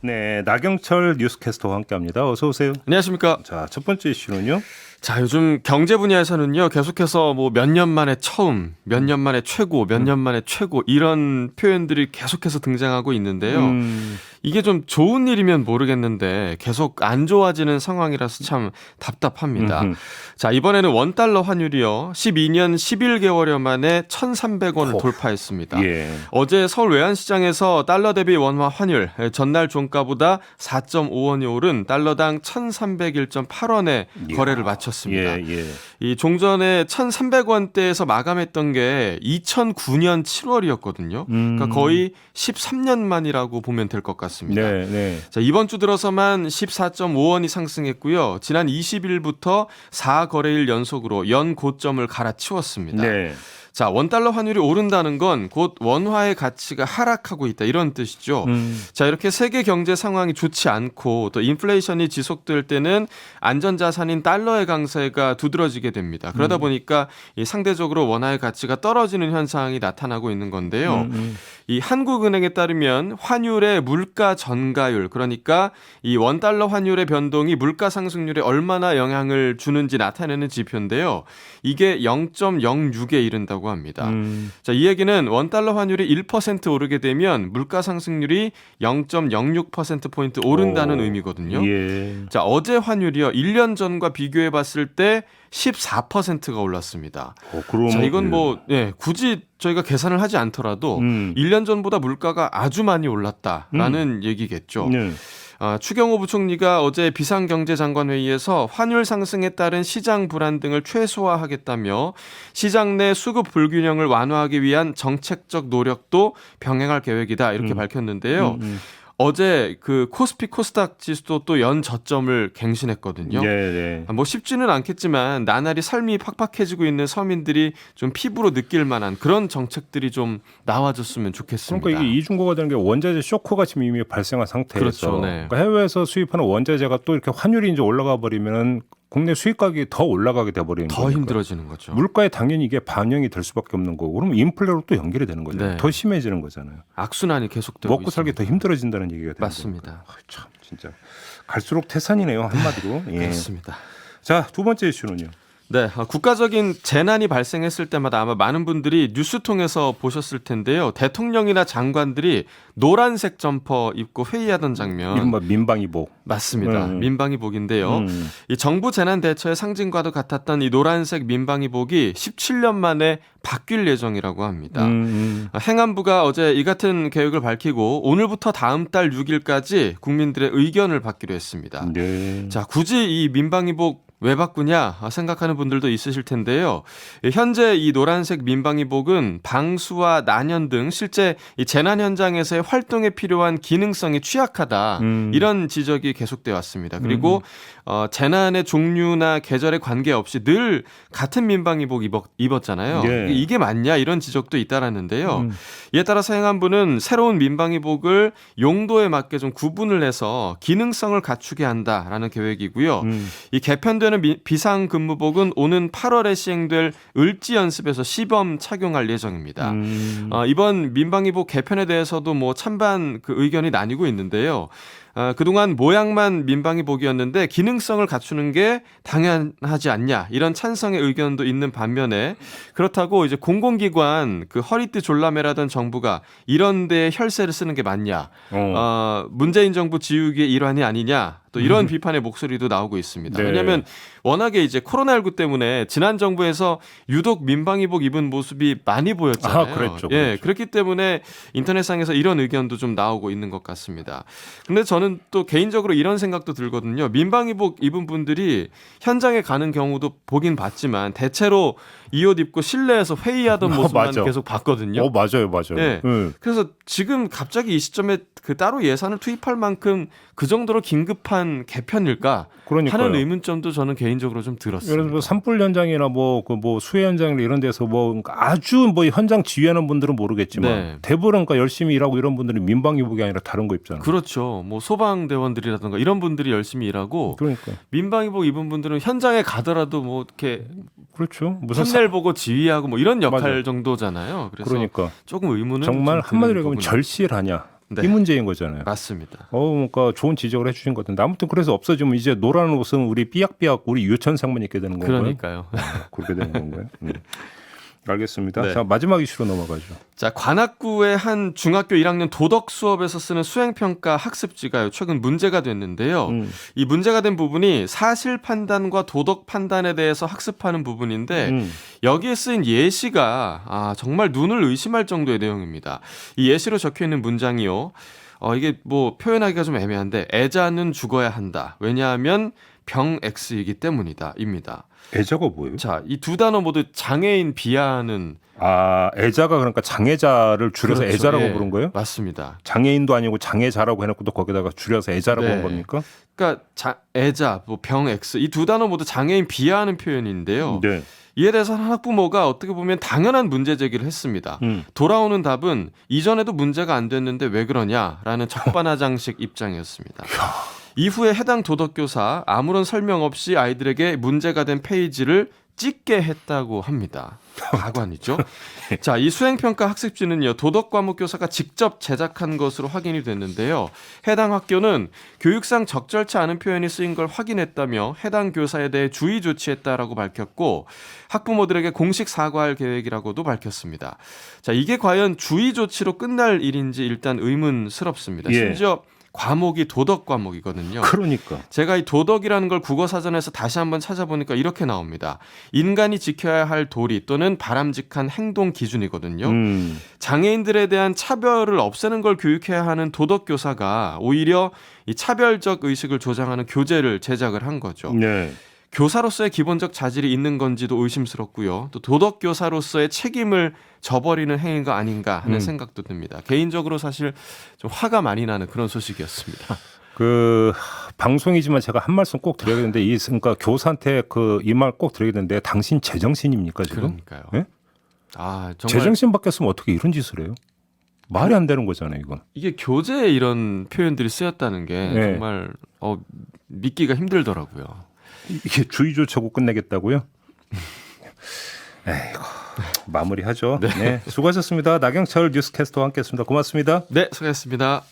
네, 나경철 뉴스캐스터와 함께합니다. 어서 오세요. 안녕하십니까. 자, 첫 번째 이슈는요. 자, 요즘 경제 분야에서는요, 계속해서 뭐 몇 년 만에 처음, 몇 년 만에 최고, 몇 년 만에 최고 이런 표현들이 계속해서 등장하고 있는데요. 이게 좀 좋은 일이면 모르겠는데 계속 안 좋아지는 상황이라서 참 답답합니다. 자, 이번에는 원달러 환율이요. 12년 11개월여 만에 1,300원을 돌파했습니다. 예. 어제 서울 외환시장에서 달러 대비 원화 환율 전날 종가보다 4.5원이 오른 달러당 1,301.8원에 거래를 마쳤습니다. 예. 이 종전에 1,300원대에서 마감했던 게 2009년 7월이었거든요. 그러니까 거의 13년 만이라고 보면 될 것 같습니다. 네. 자, 이번 주 들어서만 14.5원이 상승했고요. 지난 20일부터 4거래일 연속으로 연 고점을 갈아치웠습니다. 네. 자, 원달러 환율이 오른다는 건 곧 원화의 가치가 하락하고 있다 이런 뜻이죠. 자, 이렇게 세계 경제 상황이 좋지 않고 또 인플레이션이 지속될 때는 안전자산인 달러의 강세가 두드러지게 됩니다. 그러다 보니까 이 상대적으로 원화의 가치가 떨어지는 현상이 나타나고 있는 건데요. 이 한국은행에 따르면 환율의 물가 전가율, 그러니까 이 원달러 환율의 변동이 물가 상승률에 얼마나 영향을 주는지 나타내는 지표인데요. 이게 0.06에 이른다고 합니다. 자, 이 얘기는 원달러 환율이 1% 오르게 되면 물가 상승률이 0.06%포인트 오른다는 의미거든요. 예. 자, 어제 환율이요. 1년 전과 비교해 봤을 때 14%가 올랐습니다. 그럼 자, 이건 뭐 굳이 저희가 계산을 하지 않더라도 1년 전보다 물가가 아주 많이 올랐다라는 얘기겠죠. 네. 추경호 부총리가 어제 비상경제장관회의에서 환율 상승에 따른 시장 불안 등을 최소화하겠다며 시장 내 수급 불균형을 완화하기 위한 정책적 노력도 병행할 계획이다 이렇게 밝혔는데요. 어제 그 코스피 코스닥 지수도 또 연 저점을 갱신했거든요. 네. 뭐 쉽지는 않겠지만 나날이 삶이 팍팍해지고 있는 서민들이 좀 피부로 느낄 만한 그런 정책들이 좀 나와줬으면 좋겠습니다. 그러니까 이게 이중고가 되는 게 원자재 쇼크가 지금 이미 발생한 상태에서 그렇죠. 네. 그러니까 해외에서 수입하는 원자재가 또 이렇게 환율이 이제 올라가 버리면은 국내 수입 가격이 더 올라가게 돼 버리는 더 거니까. 힘들어지는 거죠. 물가에 당연히 이게 반영이 될 수밖에 없는 거고 그러면 인플레로 또 연결이 되는 거죠. 네. 더 심해지는 거잖아요. 악순환이 계속되고 먹고 살기 더 힘들어진다는 얘기가 되는 맞습니다. 거니까. 참 진짜 갈수록 태산이네요 한마디로. 예. 그렇습니다. 자, 두 번째 이슈는요. 네, 국가적인 재난이 발생했을 때마다 아마 많은 분들이 뉴스 통해서 보셨을 텐데요. 대통령이나 장관들이 노란색 점퍼 입고 회의하던 장면. 이른바 민방위복. 맞습니다. 민방위복인데요. 이 정부 재난 대처의 상징과도 같았던 이 노란색 민방위복이 17년 만에 바뀔 예정이라고 합니다. 행안부가 어제 이 같은 계획을 밝히고 오늘부터 다음 달 6일까지 국민들의 의견을 받기로 했습니다. 네. 자, 굳이 이 민방위복 왜 바꾸냐 생각하는 분들도 있으실 텐데요. 현재 이 노란색 민방위복은 방수와 난연 등 실제 이 재난 현장에서의 활동에 필요한 기능성이 취약하다. 이런 지적이 계속돼 왔습니다. 그리고 재난의 종류나 계절에 관계없이 늘 같은 민방위복 입었잖아요. 네. 이게 맞냐 이런 지적도 잇따랐는데요. 이에 따라서 행안부는 새로운 민방위복을 용도에 맞게 좀 구분을 해서 기능성을 갖추게 한다라는 계획이고요. 이 개편되는 비상근무복은 오는 8월에 시행될 을지연습에서 시범 착용할 예정입니다. 이번 민방위복 개편에 대해서도 뭐 찬반 그 의견이 나뉘고 있는데요. 그동안 모양만 민방위복이었는데 기능성을 갖추는 게 당연하지 않냐 이런 찬성의 의견도 있는 반면에 그렇다고 이제 공공기관 그 허리띠 졸라매라던 정부가 이런 데에 혈세를 쓰는 게 맞냐 문재인 정부 지우기의 일환이 아니냐 또 이런 비판의 목소리도 나오고 있습니다. 네. 왜냐하면 워낙에 이제 코로나19 때문에 지난 정부에서 유독 민방위복 입은 모습이 많이 보였잖아요. 그랬죠. 예, 그렇기 때문에 인터넷상에서 이런 의견도 좀 나오고 있는 것 같습니다. 근데 저는 또 개인적으로 이런 생각도 들거든요. 민방위복 입은 분들이 현장에 가는 경우도 보긴 봤지만 대체로 이 옷 입고 실내에서 회의하던 모습만 맞아. 계속 봤거든요. 맞아요. 예. 그래서 지금 갑자기 이 시점에 그 따로 예산을 투입할 만큼 그 정도로 긴급한 개편일까 그러니까요. 하는 의문점도 저는 개인적으로 좀 들었습니다. 예를 들어 산불 현장이나 뭐 수해 현장 이런 데서 뭐 아주 뭐 현장 지휘하는 분들은 모르겠지만 네. 대부분 그러니까 열심히 일하고 이런 분들은 민방위복이 아니라 다른 거 입잖아요. 그렇죠. 뭐 소방대원들이라든가 이런 분들이 열심히 일하고 그러니까. 민방위복 입은 분들은 현장에 가더라도 뭐 이렇게 그렇죠. 무슨 탐낼 보고 지휘하고 뭐 이런 역할 맞아요. 정도잖아요. 그래서 그러니까 조금 의문은 정말 좀 드는 한마디로 얘기하면 부분이- 절실하냐 네. 이 문제인 거잖아요. 맞습니다. 그러니까 좋은 지적을 해주신 것 같은데 아무튼 그래서 없어지면 이제 노란 옷은 우리 삐약삐약 우리 유천상만 입게 되는 건가요? 그러니까요. 그렇게 되는 건가요? 알겠습니다. 네. 자 마지막 이슈로 넘어가죠. 자, 관악구의 한 중학교 1학년 도덕 수업에서 쓰는 수행평가 학습지가요, 최근 문제가 됐는데요. 이 문제가 된 부분이 사실 판단과 도덕 판단에 대해서 학습하는 부분인데 여기에 쓰인 예시가 정말 눈을 의심할 정도의 내용입니다. 이 예시로 적혀 있는 문장이요. 이게 뭐 표현하기가 좀 애매한데 애자는 죽어야 한다. 왜냐하면 병 X이기 때문이다. 입니다. 애자가 뭐예요? 자, 이 두 단어 모두 장애인 비하하는 애자가 그러니까 장애자를 줄여서 그렇죠. 애자라고 예, 부른 거예요? 맞습니다. 장애인도 아니고 장애자라고 해놓고 또 거기다가 줄여서 애자라고 네. 한 겁니까? 그러니까 애자, 뭐 병 X 이 두 단어 모두 장애인 비하하는 표현인데요. 네. 이에 대해서 한 학부모가 어떻게 보면 당연한 문제 제기를 했습니다. 돌아오는 답은 이전에도 문제가 안 됐는데 왜 그러냐라는 적반하장식 입장이었습니다. 이후에 해당 도덕교사 아무런 설명 없이 아이들에게 문제가 된 페이지를 찍게 했다고 합니다. 가관이죠. 자, 이 수행평가 학습지는요, 도덕과목교사가 직접 제작한 것으로 확인이 됐는데요. 해당 학교는 교육상 적절치 않은 표현이 쓰인 걸 확인했다며 해당 교사에 대해 주의 조치했다라고 밝혔고 학부모들에게 공식 사과할 계획이라고도 밝혔습니다. 자, 이게 과연 주의 조치로 끝날 일인지 일단 의문스럽습니다. 예. 심지어 과목이 도덕 과목이거든요. 그러니까. 제가 이 도덕이라는 걸 국어사전에서 다시 한번 찾아보니까 이렇게 나옵니다. 인간이 지켜야 할 도리 또는 바람직한 행동 기준이거든요. 장애인들에 대한 차별을 없애는 걸 교육해야 하는 도덕교사가 오히려 이 차별적 의식을 조장하는 교재를 제작을 한 거죠. 네. 교사로서의 기본적 자질이 있는 건지도 의심스럽고요. 또 도덕교사로서의 책임을 저버리는 행위가 아닌가 하는 생각도 듭니다. 개인적으로 사실 좀 화가 많이 나는 그런 소식이었습니다. 방송이지만 제가 한 말씀 꼭 드려야겠는데 그러니까 교사한테 이 말 꼭 드려야겠는데 당신 제정신입니까 지금? 그러니까요. 네? 정말 제정신 바뀌었으면 어떻게 이런 짓을 해요? 말이 안 되는 거잖아요, 이건. 이게 교재에 이런 표현들이 쓰였다는 게 네. 정말 믿기가 힘들더라고요. 이게 주의조차고 끝내겠다고요? 에이구, 마무리하죠. 네. 수고하셨습니다. 나경철 뉴스캐스터와 함께했습니다. 고맙습니다. 네, 수고하셨습니다.